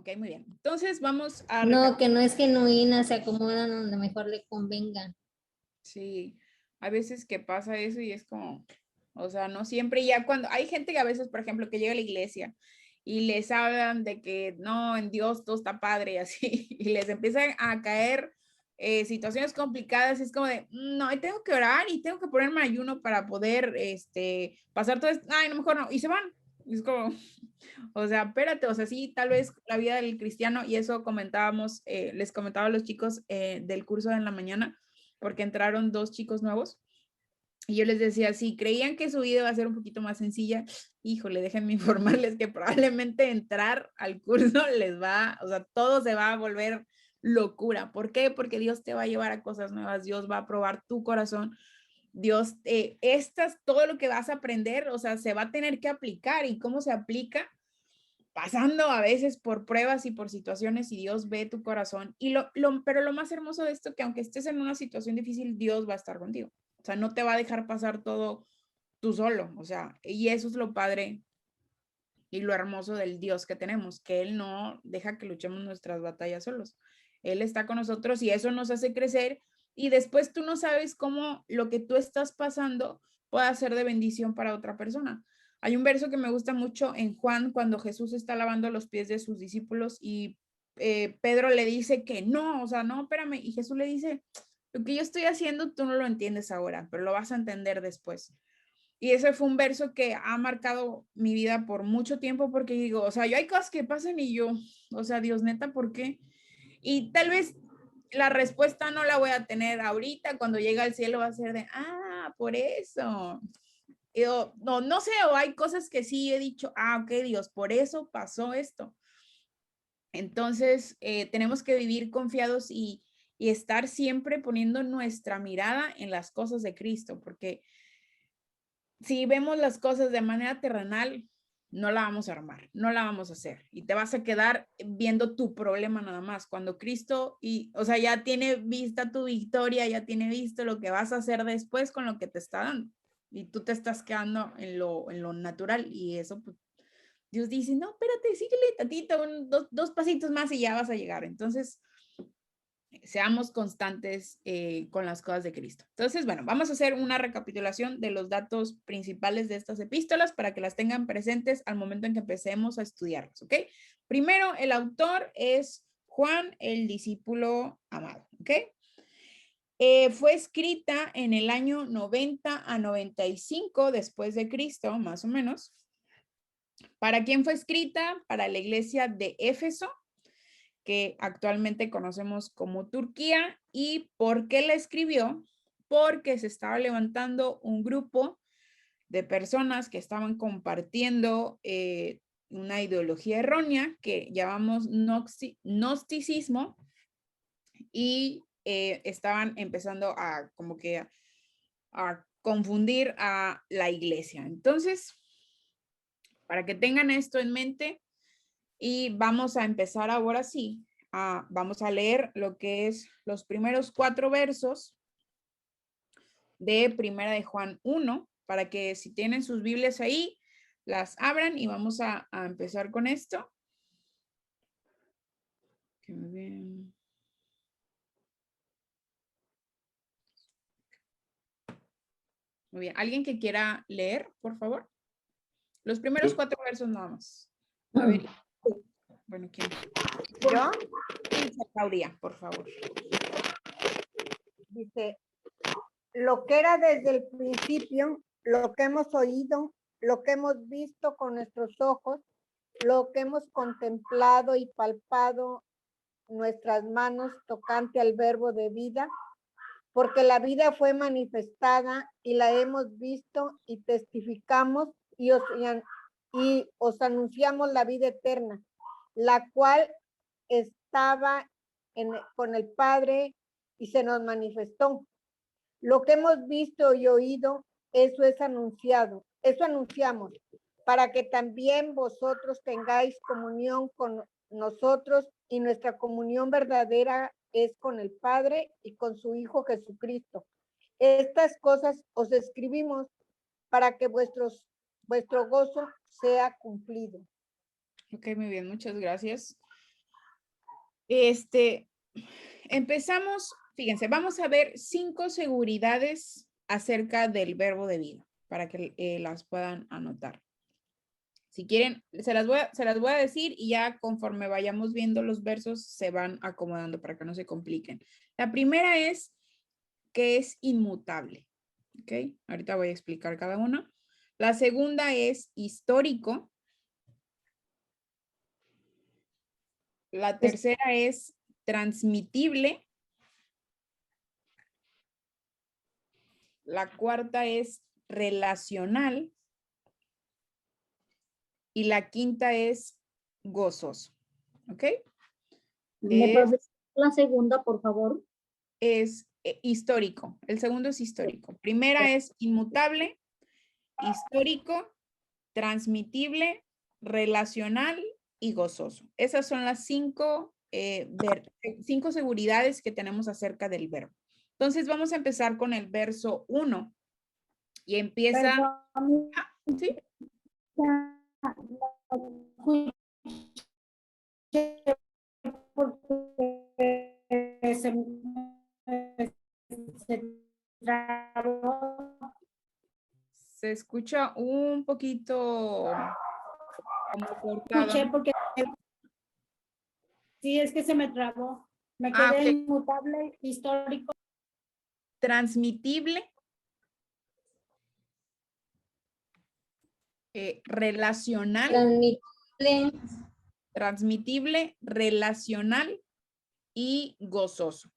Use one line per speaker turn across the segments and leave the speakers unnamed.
Ok, muy bien. Entonces vamos a...
No, que no es genuina, se acomodan donde mejor le convenga.
Sí, hay veces que pasa eso y es como, o sea, no siempre, ya cuando hay gente que a veces, por ejemplo, que llega a la iglesia y les hablan de que no, en Dios todo está padre y así, y les empiezan a caer situaciones complicadas, es como de, no, y tengo que orar y tengo que ponerme ayuno para poder, pasar todo esto, ay, no, mejor no, y se van. Y es como, o sea, espérate, o sea, sí, tal vez la vida del cristiano, y eso comentábamos, les comentaba a los chicos del curso de en la mañana, porque entraron 2 chicos nuevos, y yo les decía, si creían que su vida iba a ser un poquito más sencilla, híjole, déjenme informarles que probablemente entrar al curso les va, o sea, todo se va a volver locura. ¿Por qué? Porque Dios te va a llevar a cosas nuevas, Dios va a probar tu corazón, Dios, todo lo que vas a aprender, o sea, se va a tener que aplicar. ¿Y cómo se aplica? Pasando a veces por pruebas y por situaciones, y Dios ve tu corazón. Pero lo más hermoso de esto, que aunque estés en una situación difícil, Dios va a estar contigo. O sea, no te va a dejar pasar todo tú solo. O sea, y eso es lo padre y lo hermoso del Dios que tenemos, que Él no deja que luchemos nuestras batallas solos. Él está con nosotros y eso nos hace crecer, y después tú no sabes cómo lo que tú estás pasando puede ser de bendición para otra persona. Hay un verso que me gusta mucho en Juan, cuando Jesús está lavando los pies de sus discípulos y Pedro le dice que no, o sea, no, espérame, y Jesús le dice, lo que yo estoy haciendo tú no lo entiendes ahora, pero lo vas a entender después. Y ese fue un verso que ha marcado mi vida por mucho tiempo, porque digo, o sea, yo hay cosas que pasan y yo, o sea, Dios, neta, ¿por qué? Y tal vez la respuesta no la voy a tener ahorita, cuando llegue al cielo va a ser de, por eso. Yo, no, no sé, o hay cosas que sí he dicho, ok, Dios, por eso pasó esto. Entonces, tenemos que vivir confiados y estar siempre poniendo nuestra mirada en las cosas de Cristo, porque si vemos las cosas de manera terrenal, no la vamos a armar, no la vamos a hacer, y te vas a quedar viendo tu problema nada más, cuando Cristo, o sea, ya tiene vista tu victoria, ya tiene visto lo que vas a hacer después con lo que te está dando, y tú te estás quedando en lo natural, y eso, pues, Dios dice, no, espérate, síguele tantito, dos pasitos más y ya vas a llegar. Entonces, seamos constantes con las cosas de Cristo. Entonces, bueno, vamos a hacer una recapitulación de los datos principales de estas epístolas para que las tengan presentes al momento en que empecemos a estudiarlas, ¿ok? Primero, el autor es Juan, el discípulo amado, ¿ok? Fue escrita en el año 90 a 95 después de Cristo, más o menos. ¿Para quién fue escrita? Para la iglesia de Éfeso, que actualmente conocemos como Turquía. ¿Y por qué la escribió? Porque se estaba levantando un grupo de personas que estaban compartiendo una ideología errónea que llamamos gnosticismo, y estaban empezando a como que a confundir a la iglesia. Entonces, para que tengan esto en mente, y vamos a empezar ahora sí. Vamos a leer lo que es los primeros 4 versos de Primera de Juan 1, para que si tienen sus Biblias ahí, las abran y vamos a empezar con esto. Que me vean. Muy bien. ¿Alguien que quiera leer, por favor? Los primeros 4 versos nada más. A ver. Bueno, ¿quién?
¿Yo?
Claudia, por favor.
Dice, lo que era desde el principio, lo que hemos oído, lo que hemos visto con nuestros ojos, lo que hemos contemplado y palpado nuestras manos tocante al verbo de vida, porque la vida fue manifestada y la hemos visto y testificamos y os anunciamos la vida eterna, la cual estaba con el Padre y se nos manifestó. Lo que hemos visto y oído, eso es anunciado, eso anunciamos, para que también vosotros tengáis comunión con nosotros, y nuestra comunión verdadera es con el Padre y con su Hijo Jesucristo. Estas cosas os escribimos para que vuestro gozo sea cumplido.
Ok, muy bien, muchas gracias. Empezamos, fíjense, vamos a ver 5 seguridades acerca del verbo de vida para que las puedan anotar. Si quieren, se las voy a decir y ya conforme vayamos viendo los versos se van acomodando para que no se compliquen. La primera es que es inmutable. ¿Ok? Ahorita voy a explicar cada uno. La segunda es histórico. La tercera es transmitible. La cuarta es relacional. Y la quinta es gozoso. ¿Ok?
¿Me puedes decir la segunda, por favor?
Es histórico. El segundo es histórico. Primera es inmutable, histórico, transmitible, relacional y gozoso. Esas son las 5 seguridades que tenemos acerca del verbo. Entonces vamos a empezar con el verso 1 y empieza... ¿sí? Se escucha un poquito como cortado.
Escuché porque sí, es que se me trabó. Me quedé
Ok.
inmutable, histórico.
Transmitible, relacional, transmitible, relacional y gozoso.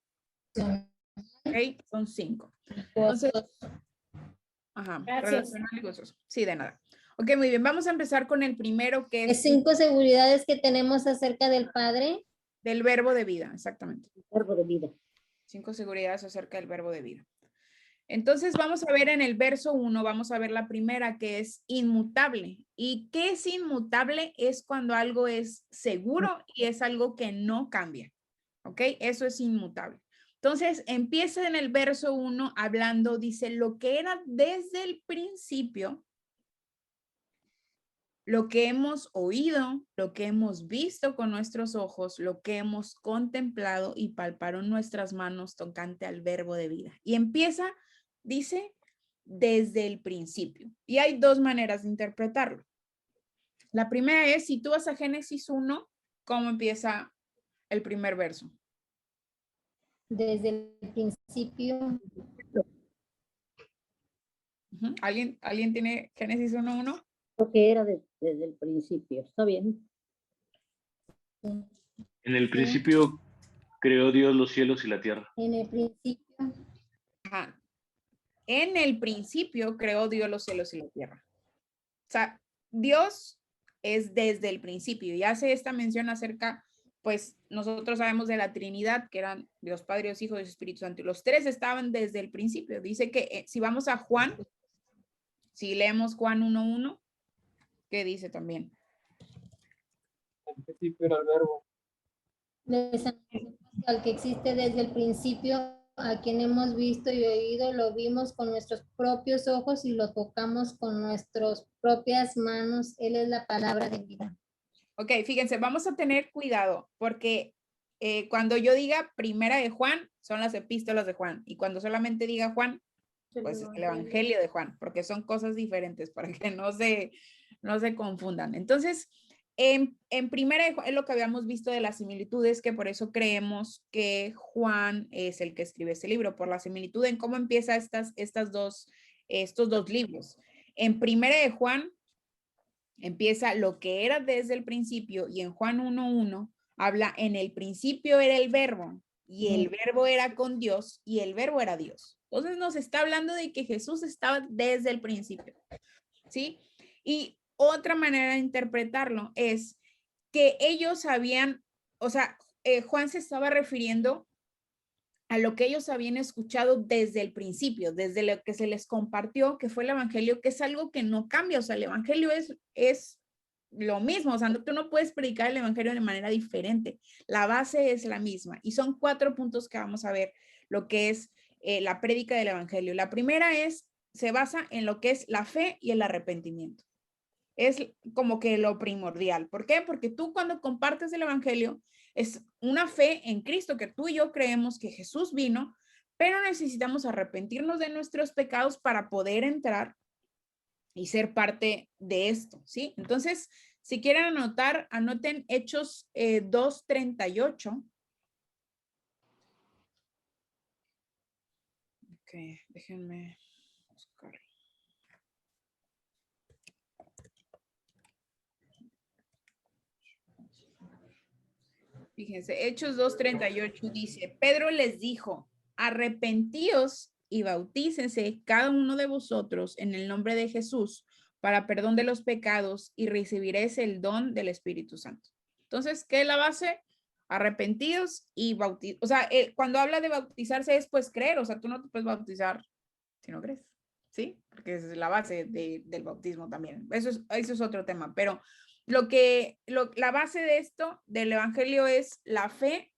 ¿Ok? Son 5. Entonces, ajá,
Gracias.
relacional y gozoso. Sí, de nada. Ok, muy bien. Vamos a empezar con el primero que es
5 seguridades que tenemos acerca del Padre.
del verbo de vida, exactamente.
Verbo de vida.
5 seguridades acerca del verbo de vida. Entonces vamos a ver en el verso 1, vamos a ver la primera que es inmutable. ¿Y qué es inmutable? Es cuando algo es seguro y es algo que no cambia. ¿Ok? Eso es inmutable. Entonces empieza en el verso 1 hablando, dice, lo que era desde el principio, lo que hemos oído, lo que hemos visto con nuestros ojos, lo que hemos contemplado y palparon nuestras manos tocante al verbo de vida. Y empieza, dice, desde el principio. Y hay 2 maneras de interpretarlo. La primera es, si tú vas a Génesis 1, ¿cómo empieza el primer verso?
Desde el principio.
¿Alguien tiene Génesis 1:1?
Lo que era desde el principio. Está bien.
En el principio creó Dios los cielos y la tierra.
En el principio.
Ajá. En el principio creó Dios los cielos y la tierra. O sea, Dios es desde el principio y hace esta mención acerca, pues nosotros sabemos de la Trinidad, que eran Dios Padre, Dios Hijo y Dios Espíritu Santo. Y los 3 estaban desde el principio. Dice que si vamos a Juan, si leemos Juan 1:1, ¿qué dice también?
En principio era el verbo.
Les anunciamos al que existe desde el principio, a quien hemos visto y oído, lo vimos con nuestros propios ojos y lo tocamos con nuestras propias manos. Él es la palabra de vida.
Ok, fíjense, vamos a tener cuidado porque cuando yo diga primera de Juan, son las epístolas de Juan. Y cuando solamente diga Juan, pues el Evangelio de Juan, porque son cosas diferentes para que no se confundan. Entonces, en primera de Juan, es lo que habíamos visto de las similitudes, que por eso creemos que Juan es el que escribe este libro, por la similitud en cómo empieza estos dos libros. En primera de Juan empieza lo que era desde el principio y en Juan 1:1 habla en el principio era el verbo y el verbo era con Dios y el verbo era Dios. Entonces nos está hablando de que Jesús estaba desde el principio, ¿sí? Y otra manera de interpretarlo es que ellos habían, o sea, Juan se estaba refiriendo a lo que ellos habían escuchado desde el principio, desde lo que se les compartió, que fue el evangelio, que es algo que no cambia, o sea, el evangelio es lo mismo, o sea, tú no puedes predicar el evangelio de manera diferente, la base es la misma, y son 4 puntos que vamos a ver, lo que es la prédica del evangelio. La primera se basa en lo que es la fe y el arrepentimiento. Es como que lo primordial. ¿Por qué? Porque tú cuando compartes el evangelio, Es una fe en Cristo, que tú y yo creemos que Jesús vino, pero necesitamos arrepentirnos de nuestros pecados para poder entrar y ser parte de esto, ¿sí? Entonces, si quieren anotar, anoten Hechos 2:38. Ok, déjenme buscar. Fíjense, Hechos 2:38 dice, Pedro les dijo, arrepentíos y bautícense cada uno de vosotros en el nombre de Jesús para perdón de los pecados y recibiréis el don del Espíritu Santo. Entonces, ¿qué es la base? Arrepentidos y bautizar. O sea, cuando habla de bautizarse es pues creer, o sea, tú no te puedes bautizar si no crees, ¿sí? Porque esa es la base del bautismo también. Eso es otro tema, pero la base de esto, del evangelio, es la fe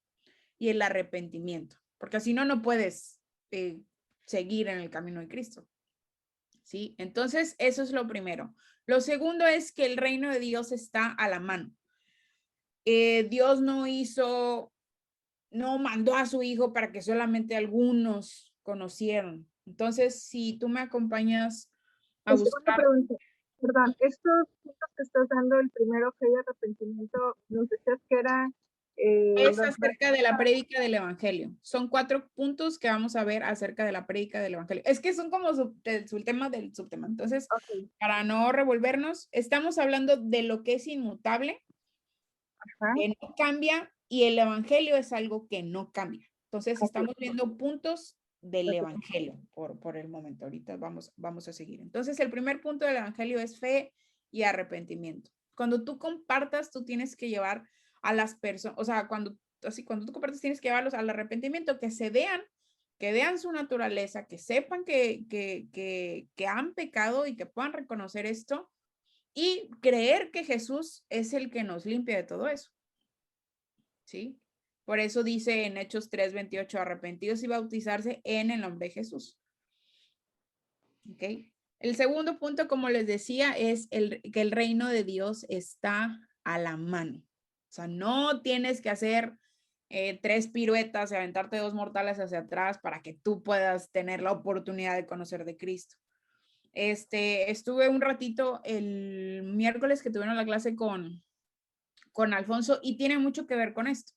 y el arrepentimiento, porque si no, no puedes seguir en el camino de Cristo, ¿sí? Entonces, eso es lo primero. Lo segundo es que el reino de Dios está a la mano. Dios no mandó a su hijo para que solamente algunos conocieran. Entonces, si tú me acompañas a
Una
buscar.
pregunta, perdón, estos puntos que estás dando, el primero, fe y arrepentimiento, nos decías que era...
Es acerca de la prédica del evangelio. Son 4 puntos que vamos a ver acerca de la prédica del evangelio. Es que son como el tema del subtema. Entonces,
okay,
para no revolvernos, estamos hablando de lo que es inmutable,
ajá,
que no cambia, y el evangelio es algo que no cambia. Entonces, estamos viendo puntos del evangelio por el momento. Ahorita vamos a seguir. Entonces, el primer punto del evangelio es fe y arrepentimiento. Cuando tú compartas, tú tienes que llevar a las personas, o sea, cuando tú compartes, tienes que llevarlos al arrepentimiento, que vean su naturaleza, que sepan que han pecado y que puedan reconocer esto y creer que Jesús es el que nos limpia de todo eso. ¿Sí? Por eso dice en Hechos 3:28, arrepentidos y bautizarse en el nombre de Jesús. ¿Ok? El segundo punto, como les decía, es que el reino de Dios está a la mano. O sea, no tienes que hacer 3 piruetas y aventarte 2 mortales hacia atrás para que tú puedas tener la oportunidad de conocer de Cristo. Estuve un ratito el miércoles que tuvieron la clase con Alfonso y tiene mucho que ver con esto.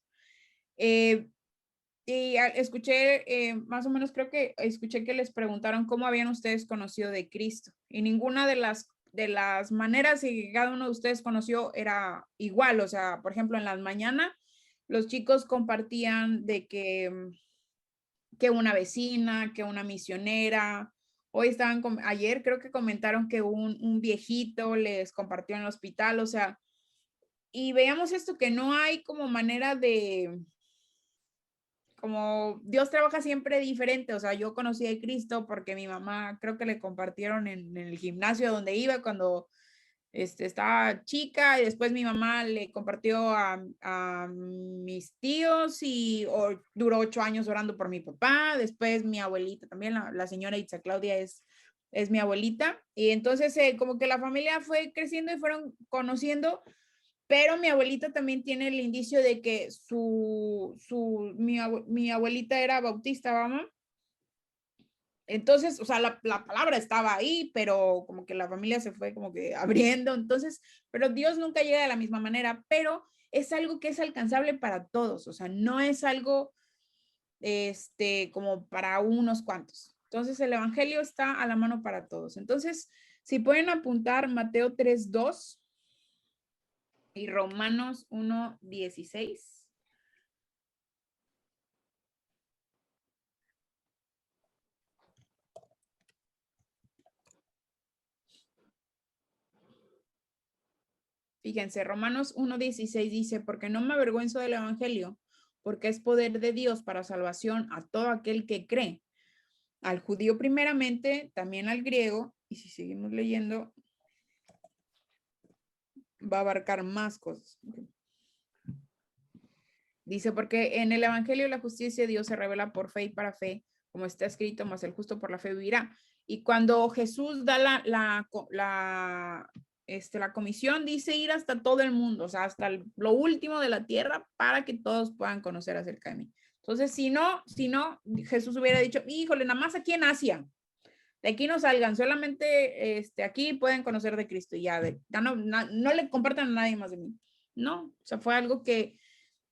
Y escuché, más o menos creo que escuché que les preguntaron cómo habían ustedes conocido de Cristo y ninguna de las maneras que cada uno de ustedes conoció era igual. O sea, por ejemplo, en las mañanas los chicos compartían de que una vecina, que una misionera, ayer creo que comentaron que un viejito les compartió en el hospital, o sea, y veamos esto, que no hay como manera de, como Dios trabaja siempre diferente. O sea, yo conocí a Cristo porque mi mamá creo que le compartieron en el gimnasio donde iba cuando estaba chica, y después mi mamá le compartió a mis tíos y duró 8 años orando por mi papá. Después mi abuelita también, la señora Itza Claudia es mi abuelita, y entonces como que la familia fue creciendo y fueron conociendo. Pero mi abuelita también tiene el indicio de que mi abuelita era bautista, mamá. Entonces, o sea, la palabra estaba ahí, pero como que la familia se fue como que abriendo. Entonces, pero Dios nunca llega de la misma manera, pero es algo que es alcanzable para todos. O sea, no es algo como para unos cuantos. Entonces, el evangelio está a la mano para todos. Entonces, si pueden apuntar Mateo 3:2 y Romanos 1:16. Fíjense, Romanos 1:16 dice, porque no me avergüenzo del evangelio, porque es poder de Dios para salvación a todo aquel que cree, al judío primeramente, también al griego, y si seguimos leyendo, va a abarcar más cosas. Dice, porque en el evangelio la justicia de Dios se revela por fe y para fe, como está escrito, mas el justo por la fe vivirá. Y cuando Jesús da la comisión dice ir hasta todo el mundo, o sea, hasta lo último de la tierra para que todos puedan conocer acerca de mí. Entonces, si no, Jesús hubiera dicho, híjole, nada más aquí en Asia, de aquí no salgan, solamente aquí pueden conocer de Cristo y ya, no le compartan a nadie más de mí. No, o sea, fue algo que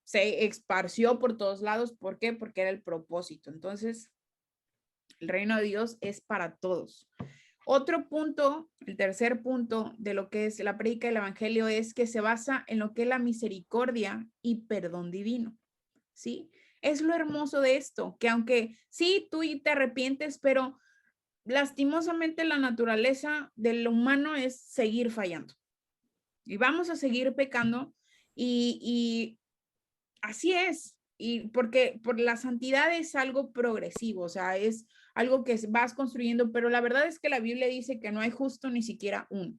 se esparció por todos lados. ¿Por qué? Porque era el propósito. Entonces, el reino de Dios es para todos. Otro punto, el tercer punto de lo que es la prédica del evangelio es que se basa en lo que es la misericordia y perdón divino, ¿sí? Es lo hermoso de esto, que aunque sí, tú te arrepientes, pero lastimosamente la naturaleza del humano es seguir fallando. Y vamos a seguir pecando y así es. Y porque por la santidad es algo progresivo, o sea, es algo que vas construyendo, pero la verdad es que la Biblia dice que no hay justo ni siquiera uno.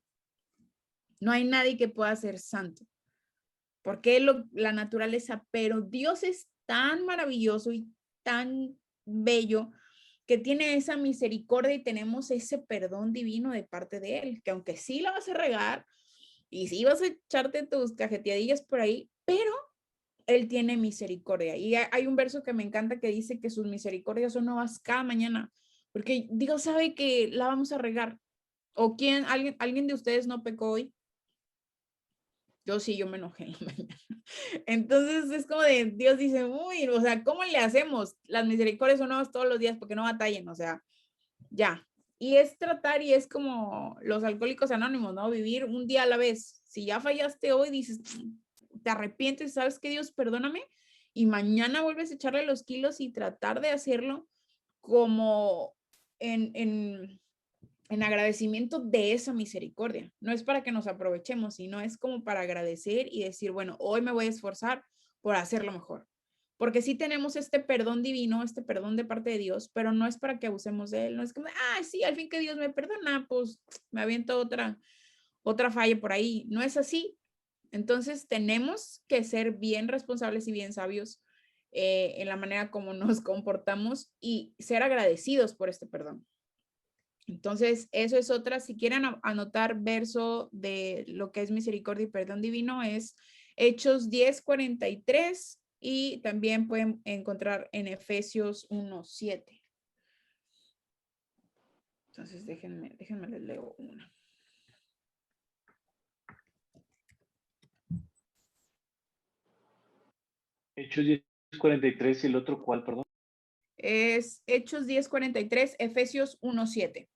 No hay nadie que pueda ser santo, porque es la naturaleza, pero Dios es tan maravilloso y tan bello que tiene esa misericordia y tenemos ese perdón divino de parte de Él, que aunque sí la vas a regar y sí vas a echarte tus cajeteadillas por ahí, pero Él tiene misericordia. Y hay un verso que me encanta que dice que sus misericordias son nuevas cada mañana, porque Dios sabe que la vamos a regar. ¿O alguien de ustedes no pecó hoy? Yo sí, yo me enojé en la mañana. Entonces es como de, Dios dice, uy, o sea, ¿cómo le hacemos? Las misericordias son nuevas todos los días porque no batallen, o sea, ya. Y es tratar y es como los alcohólicos anónimos, ¿no? Vivir un día a la vez. Si ya fallaste hoy, dices, te arrepientes, ¿sabes qué, Dios? Perdóname. Y mañana vuelves a echarle los kilos y tratar de hacerlo como en agradecimiento de esa misericordia. No es para que nos aprovechemos, sino es como para agradecer y decir, bueno, hoy me voy a esforzar por hacerlo mejor. Porque sí tenemos este perdón divino, este perdón de parte de Dios, pero no es para que abusemos de él. No es como, sí, al fin que Dios me perdona, pues me aviento otra falla por ahí. No es así. Entonces tenemos que ser bien responsables y bien sabios en la manera como nos comportamos y ser agradecidos por este perdón. Entonces, eso es otra. Si quieren anotar verso de lo que es misericordia y perdón divino, es Hechos 10:43 y también pueden encontrar en Efesios 1:7. Entonces, déjenme les leo una.
Hechos 10:43 y el otro, ¿cuál, perdón?
Es Hechos 10:43, Efesios 1:7.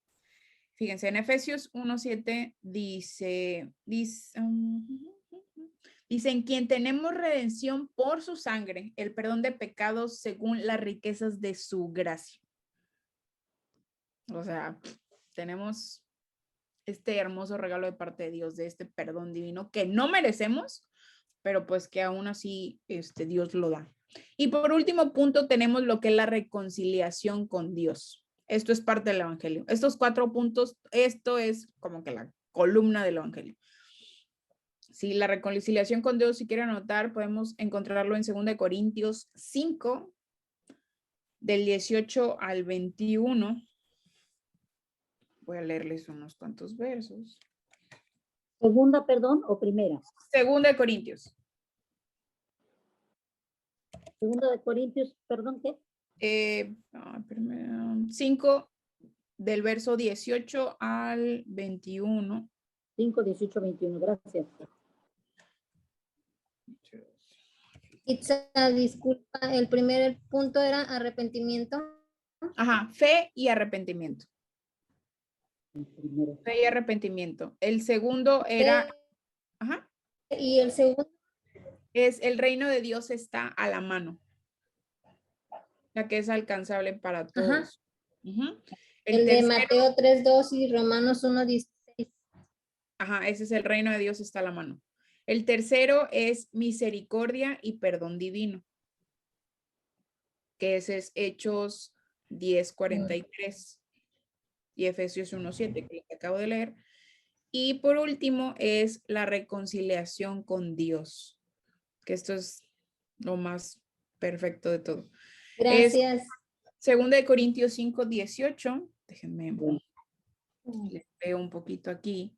Fíjense, en Efesios 1:7 dice, en quien tenemos redención por su sangre, el perdón de pecados según las riquezas de su gracia. O sea, tenemos este hermoso regalo de parte de Dios, de este perdón divino que no merecemos, pero pues que aún así Dios lo da. Y por último punto tenemos lo que es la reconciliación con Dios. Esto es parte del evangelio. Estos 4 puntos, esto es como que la columna del evangelio. Sí, la reconciliación con Dios, si quieren anotar, podemos encontrarlo en 2 Corintios 5, del 18 al 21. Voy a leerles unos cuantos versos.
Segunda, perdón, o primera.
2 Corintios.
Segunda de Corintios, perdón, ¿qué?
5 del verso 18 al 21.
5, 18, 21, gracias.
Itza, disculpa, el primer punto era arrepentimiento.
Ajá, fe y arrepentimiento.
Primero.
Fe y arrepentimiento. El segundo era, ajá,
Y el segundo,
es el reino de Dios está a la mano, la que es alcanzable para todos.
ajá,
El
el de
tercero,
Mateo 3:2 y Romanos 1:16.
ajá, ese es el reino de Dios está a la mano. El tercero es misericordia y perdón divino, que ese es Hechos 10:43 y Efesios 1:7, que acabo de leer. Y por último es la reconciliación con Dios, que esto es lo más perfecto de todo.
Gracias.
Es 2 Corintios 5:18. Déjenme, les leo un poquito aquí.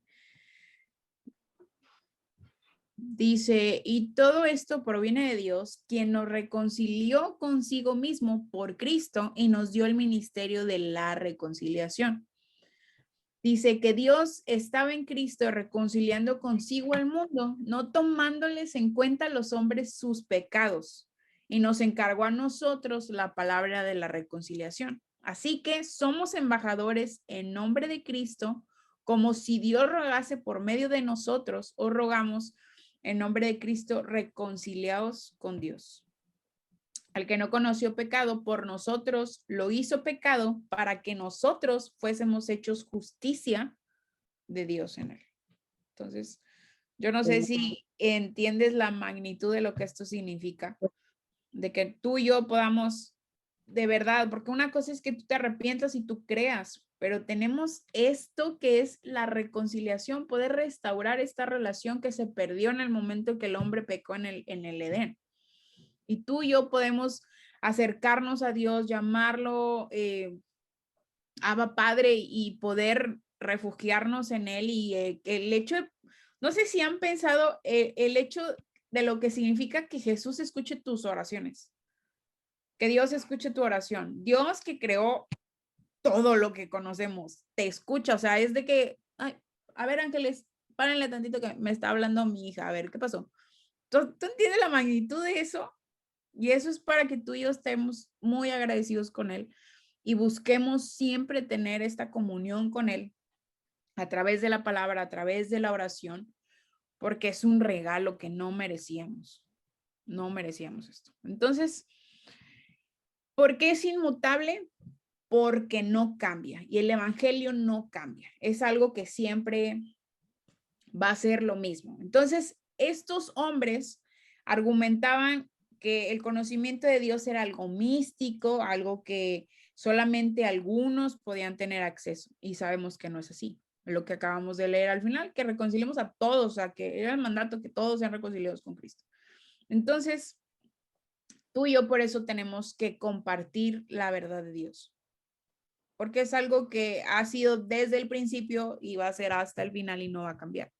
Dice, y todo esto proviene de Dios, quien nos reconcilió consigo mismo por Cristo y nos dio el ministerio de la reconciliación. Dice que Dios estaba en Cristo reconciliando consigo al mundo, no tomándoles en cuenta a los hombres sus pecados, y nos encargó a nosotros la palabra de la reconciliación. Así que somos embajadores en nombre de Cristo, como si Dios rogase por medio de nosotros, o rogamos en nombre de Cristo, reconciliados con Dios. Al que no conoció pecado, por nosotros lo hizo pecado para que nosotros fuésemos hechos justicia de Dios en él. Entonces, yo no sé si entiendes la magnitud de lo que esto significa, de que tú y yo podamos de verdad, porque una cosa es que tú te arrepientas y tú creas, pero tenemos esto que es la reconciliación, poder restaurar esta relación que se perdió en el momento que el hombre pecó en el Edén. Y tú y yo podemos acercarnos a Dios, llamarlo Abba Padre y poder refugiarnos en Él. Y el hecho, no sé si han pensado el hecho de lo que significa que Jesús escuche tus oraciones, que Dios escuche tu oración. Dios que creó todo lo que conocemos, te escucha, o sea, es de que, ay, a ver, ángeles, párenle tantito que me está hablando mi hija, a ver, ¿qué pasó? ¿Tú entiendes la magnitud de eso? Y eso es para que tú y yo estemos muy agradecidos con Él y busquemos siempre tener esta comunión con Él a través de la palabra, a través de la oración, porque es un regalo que no merecíamos. No merecíamos esto. Entonces, ¿por qué es inmutable? Porque no cambia y el evangelio no cambia. Es algo que siempre va a ser lo mismo. Entonces, estos hombres argumentaban que el conocimiento de Dios era algo místico, algo que solamente algunos podían tener acceso, y sabemos que no es así. Lo que acabamos de leer al final, que reconciliemos a todos, o sea, que era el mandato que todos sean reconciliados con Cristo. Entonces, tú y yo por eso tenemos que compartir la verdad de Dios, porque es algo que ha sido desde el principio y va a ser hasta el final y no va a cambiar.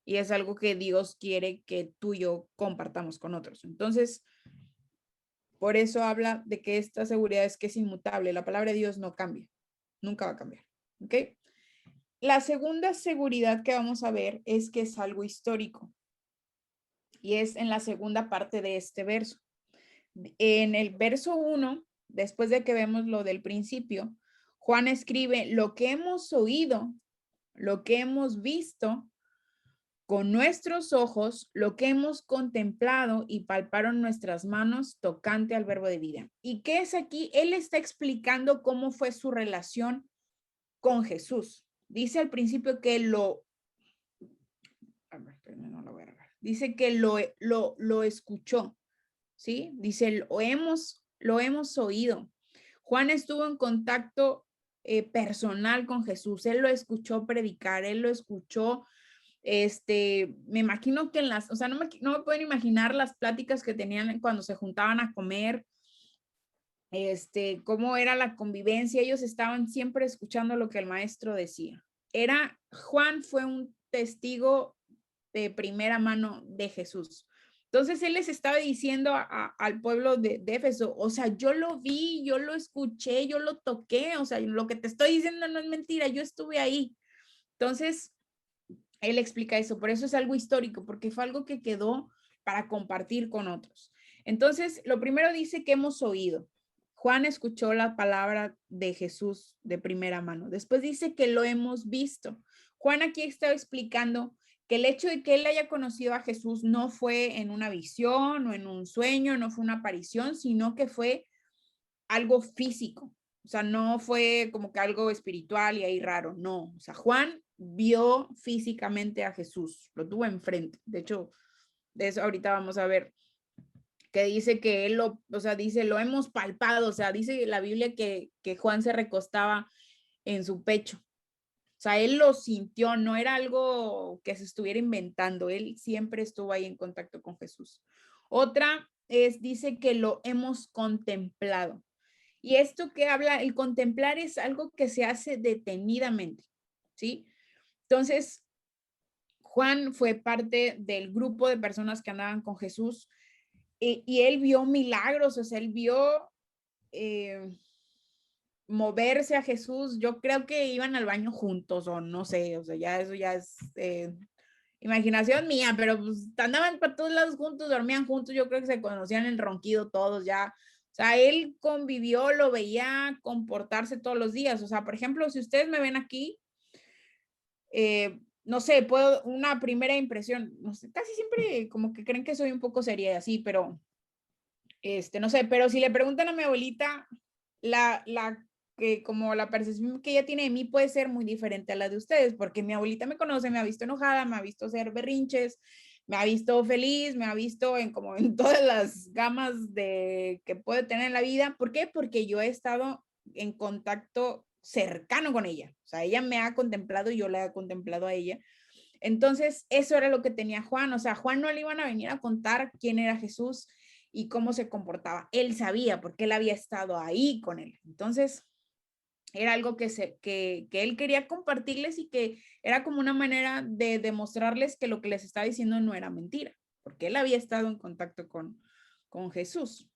Y es algo que Dios quiere que tú y yo compartamos con otros. Entonces, por eso habla de que esta seguridad es que es inmutable. La palabra de Dios no cambia, nunca va a cambiar. ¿Ok? La segunda seguridad que vamos a ver es que es algo histórico. Y es en la segunda parte de este verso. En el verso 1, después de que vemos lo del principio, Juan escribe, lo que hemos oído, lo que hemos visto con nuestros ojos, lo que hemos contemplado y palparon nuestras manos tocante al verbo de vida. ¿Y qué es aquí? Él está explicando cómo fue su relación con Jesús. Dice al principio que dice que lo escuchó, ¿sí? Dice, lo hemos oído. Juan estuvo en contacto personal con Jesús, él lo escuchó predicar, él lo escuchó, me imagino que o sea, no me pueden imaginar las pláticas que tenían cuando se juntaban a comer, cómo era la convivencia, ellos estaban siempre escuchando lo que el maestro decía. Juan fue un testigo de primera mano de Jesús. Entonces él les estaba diciendo al pueblo de Éfeso, o sea, yo lo vi, yo lo escuché, yo lo toqué, o sea, lo que te estoy diciendo no es mentira, yo estuve ahí. Entonces, él explica eso, por eso es algo histórico, porque fue algo que quedó para compartir con otros. Entonces, lo primero dice que hemos oído. Juan escuchó la palabra de Jesús de primera mano. Después dice que lo hemos visto. Juan aquí está explicando que el hecho de que él haya conocido a Jesús no fue en una visión o en un sueño, no fue una aparición, sino que fue algo físico. O sea, no fue como que algo espiritual y ahí raro, no. O sea, Juan vio físicamente a Jesús, lo tuvo enfrente. De hecho, de eso ahorita vamos a ver, que dice que él o sea, dice, lo hemos palpado, o sea, dice la Biblia que Juan se recostaba en su pecho. O sea, él lo sintió, no era algo que se estuviera inventando, él siempre estuvo ahí en contacto con Jesús. Otra dice que lo hemos contemplado. Y esto que habla, el contemplar es algo que se hace detenidamente, ¿sí? Entonces, Juan fue parte del grupo de personas que andaban con Jesús y él vio milagros, o sea, él vio moverse a Jesús. Yo creo que iban al baño juntos o no sé, o sea, ya eso ya es imaginación mía, pero pues andaban para todos lados juntos, dormían juntos, yo creo que se conocían el ronquido todos ya. O sea, él convivió, lo veía comportarse todos los días. O sea, por ejemplo, si ustedes me ven aquí, no sé, puedo, una primera impresión, no sé, casi siempre como que creen que soy un poco seria y así, pero, no sé, pero si le preguntan a mi abuelita, que como la percepción que ella tiene de mí puede ser muy diferente a la de ustedes, porque mi abuelita me conoce, me ha visto enojada, me ha visto hacer berrinches, me ha visto feliz, me ha visto en como en todas las gamas de que puede tener en la vida. ¿Por qué? Porque yo he estado en contacto cercano con ella. O sea, ella me ha contemplado y yo la he contemplado a ella. Entonces, eso era lo que tenía Juan. O sea, Juan no le iban a venir a contar quién era Jesús y cómo se comportaba. Él sabía porque él había estado ahí con él. Entonces, era algo que él quería compartirles y que era como una manera de demostrarles que lo que les estaba diciendo no era mentira, porque él había estado en contacto con Jesús.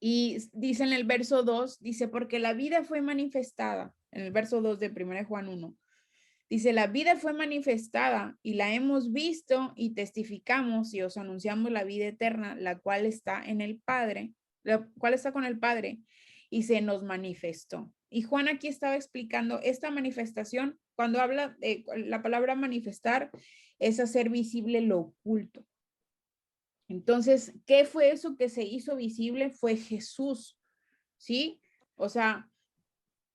Y dice en el verso 2, dice, porque la vida fue manifestada, en el verso 2 de 1 Juan 1, dice, la vida fue manifestada y la hemos visto y testificamos y os anunciamos la vida eterna, la cual está en el Padre, la cual está con el Padre y se nos manifestó. Y Juan aquí estaba explicando esta manifestación. Cuando habla de la palabra manifestar, es hacer visible lo oculto. Entonces, ¿qué fue eso que se hizo visible? Fue Jesús, ¿sí? O sea,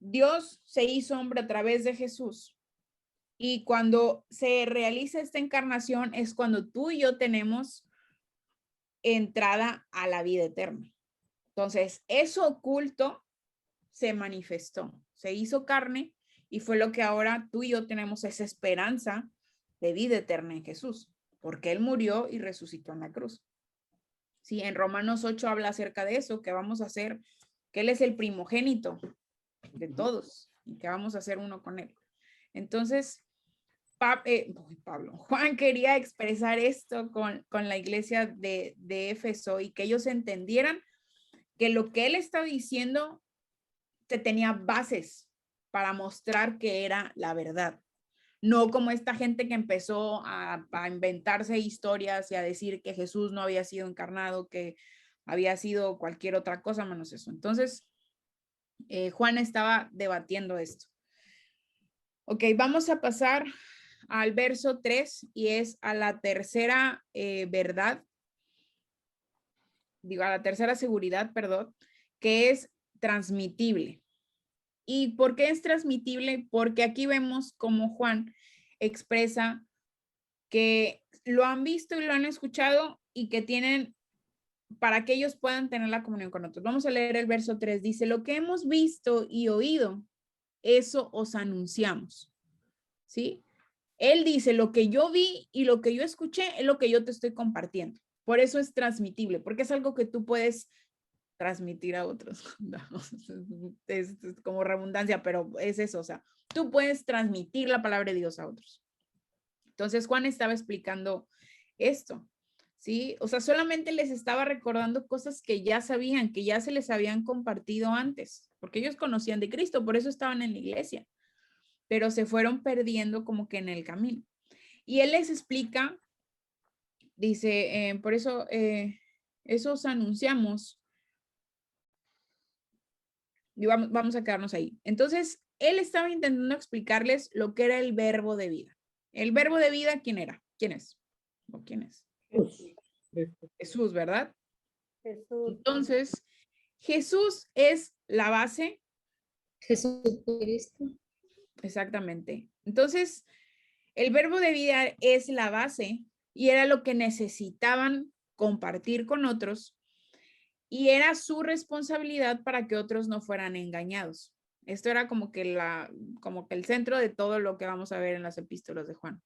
Dios se hizo hombre a través de Jesús. Y cuando se realiza esta encarnación es cuando tú y yo tenemos entrada a la vida eterna. Entonces, eso oculto se manifestó, se hizo carne y fue lo que ahora tú y yo tenemos esa esperanza de vida eterna en Jesús, porque Él murió y resucitó en la cruz. Sí, en Romanos 8 habla acerca de eso, que vamos a hacer, que Él es el primogénito de todos y que vamos a hacer uno con Él. Entonces, Juan quería expresar esto con la iglesia de Éfeso y que ellos entendieran que lo que Él está diciendo tenía bases para mostrar que era la verdad. No como esta gente que empezó a inventarse historias y a decir que Jesús no había sido encarnado, que había sido cualquier otra cosa menos eso. Entonces, Juan estaba debatiendo esto. Ok, vamos a pasar al verso 3 y es a la tercera verdad, digo, a la tercera seguridad, perdón, que es transmitible. ¿Y por qué es transmitible? Porque aquí vemos cómo Juan expresa que lo han visto y lo han escuchado y que tienen, para que ellos puedan tener la comunión con otros. Vamos a leer el verso 3. Dice, lo que hemos visto y oído, eso os anunciamos. ¿Sí? Él dice, lo que yo vi y lo que yo escuché es lo que yo te estoy compartiendo. Por eso es transmitible, porque es algo que tú puedes transmitir a otros. Es como redundancia, pero es eso, o sea, tú puedes transmitir la palabra de Dios a otros. Entonces Juan estaba explicando esto, ¿sí? O sea, solamente les estaba recordando cosas que ya sabían, que ya se les habían compartido antes, porque ellos conocían de Cristo, por eso estaban en la iglesia, pero se fueron perdiendo como que en el camino. Y él les explica, dice, por eso, eso os anunciamos. Y vamos a quedarnos ahí. Entonces, él estaba intentando explicarles lo que era el verbo de vida. El verbo de vida, ¿quién era? ¿Quién es? ¿O quién es? Jesús, ¿verdad?
Jesús.
Entonces, Jesús es la base.
Jesucristo.
Exactamente. Entonces, el verbo de vida es la base y era lo que necesitaban compartir con otros y era su responsabilidad para que otros no fueran engañados. Esto era como que el centro de todo lo que vamos a ver en las epístolas de Juan.